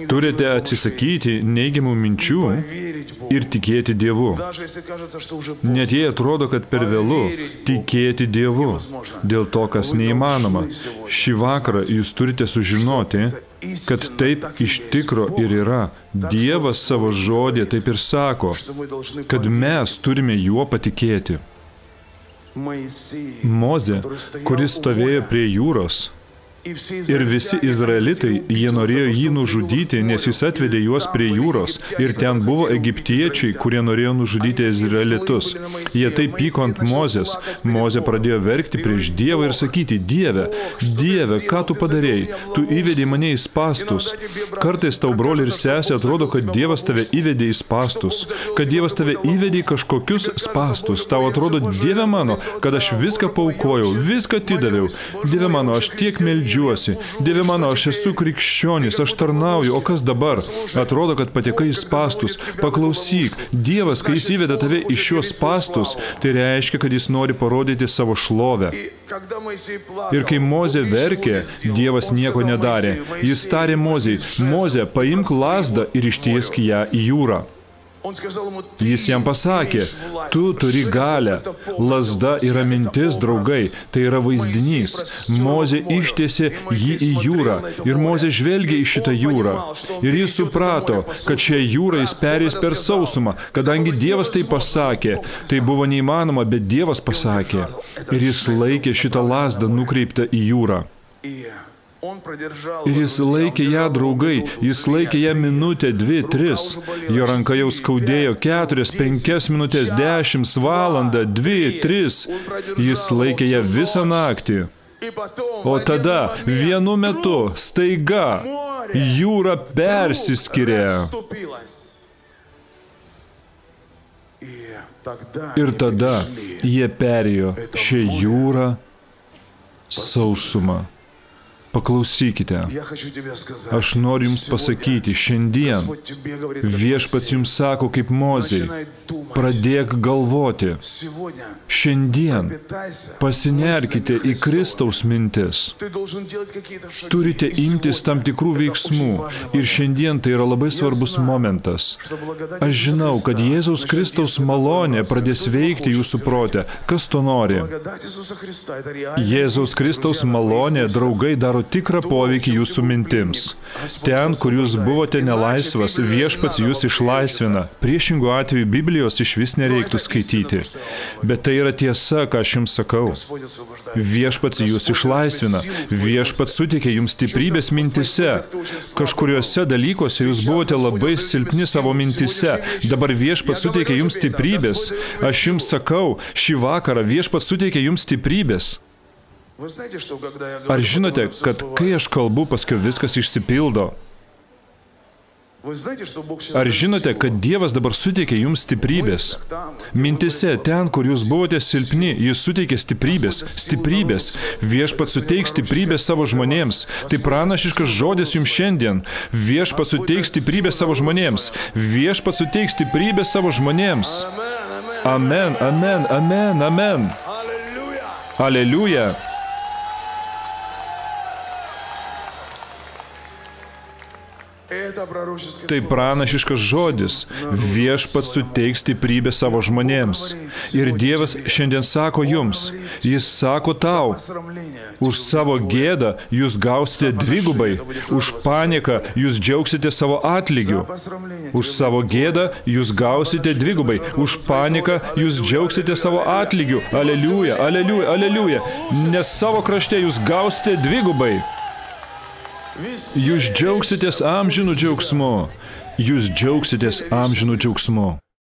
Turite atsisakyti neigiamų minčių ir tikėti Dievu. Net jei atrodo, kad per vėlu, tikėti Dievu. Dėl to, kas neįmanoma. Šį vakarą jūs turite sužinoti, kad taip iš tikro ir yra. Dievas savo žodį taip ir sako, kad mes turime juo patikėti. Mozė, kuris stovėjo prie jūros, ir visi izraelitai, jie norėjo jį nužudyti, nes jis atvedė juos prie jūros. Ir ten buvo egiptiečiai, kurie norėjo nužudyti izraelitus. Jie taip pyko ant Mozės. Mozė pradėjo verkti prieš Dievą ir sakyti, Dieve, Dieve, ką tu padarėjai? Tu įvedei mane į spąstus. Kartais tau, broli ir sesė, atrodo, kad Dievas tave įvedė į spąstus. Kad Dievas tave įvedė į kažkokius spąstus. Tau atrodo, Dieve mano, kad aš viską paaukojau, viską atidaviau. Dieve mano, aš tiek meldžiu. Dieve mano, aš esu krikščionis, aš tarnauju, o kas dabar? Atrodo, kad patekai į spąstus. Paklausyk, Dievas, kai jis įveda tave į šios spąstus, tai reiškia, kad jis nori parodyti savo šlovę. Ir kai Mozė verkė, Dievas nieko nedarė. Jis tarė Mozei, Mozė, paimk lazdą ir ištiesk ją į jūrą. Jis jam pasakė, tu turi galią. Lazda yra mintis, draugai, tai yra vaizdinys. Mozė ištiesė jį į jūrą ir Mozė žvelgė į šitą jūrą. Ir jis suprato, kad šią jūrą jis perės per sausumą, kadangi Dievas tai pasakė. Tai buvo neįmanoma, bet Dievas pasakė. Ir jis laikė šitą lazdą nukreiptą į jūrą. Ir jis laikė ją, draugai, jis laikė ją minutę, 2, 3. Jo ranka jau skaudėjo 4, 5 minutės, 10 valandą, 2, 3. Jis laikė ją visą naktį. O tada, vienu metu, staiga, jūra persiskyrė. Ir tada jie perėjo šią jūrą sausumą. Paklausykite, aš noriu jums pasakyti, šiandien Viešpats jums sako kaip Mozei, pradėk galvoti. Šiandien pasinerkite į Kristaus mintis. Turite imtis tam tikrų veiksmų ir šiandien tai yra labai svarbus momentas. Aš žinau, kad Jėzaus Kristaus malonė pradės veikti jūsų prote. Kas to nori? Jėzaus Kristaus malonė, draugai, daro tikrą poveikį jūsų mintims. Ten, kur jūs buvote nelaisvas, Viešpats jūs išlaisvina. Priešingų atveju Biblijos iš vis nereiktų skaityti. Bet tai yra tiesa, ką aš jums sakau. Viešpats jūs išlaisvina. Viešpats suteikia jums stiprybės mintise. Kažkuriuose dalykuose jūs buvote labai silpni savo mintise. Dabar Viešpats suteikia jums stiprybės. Aš jums sakau, šį vakarą Viešpats suteikia jums stiprybės. Ar žinote, kad kai aš kalbu, paskui viskas išsipildo? Ar žinote, kad Dievas dabar suteikia jums stiprybės? Mintise, ten, kur jūs buvote silpni, jis suteikia stiprybės. Stiprybės. Viešpats suteiks stiprybės savo žmonėms. Tai pranašiškas žodis jums šiandien. Viešpats suteiks stiprybės savo žmonėms. Viešpats suteiks stiprybės savo žmonėms. Amen, amen, amen, amen. Aleliuja. Tai pranašiškas žodis. Viešpats suteiks stiprybę savo žmonėms. Ir Dievas šiandien sako jums, jis sako tau, už savo gėdą jūs gausite dvigubai, už panieką jūs džiaugsite savo atlygiu. Už savo gėdą jūs gausite dvigubai, už panieką jūs džiaugsite savo atlygiu. Aleliuja, aleliuja, aleliuja. Nes savo krašte jūs gausite dvigubai. Jūs džiaugsitės amžinų džiaugsmu. Jūs džiaugsitės amžinų džiaugsmu.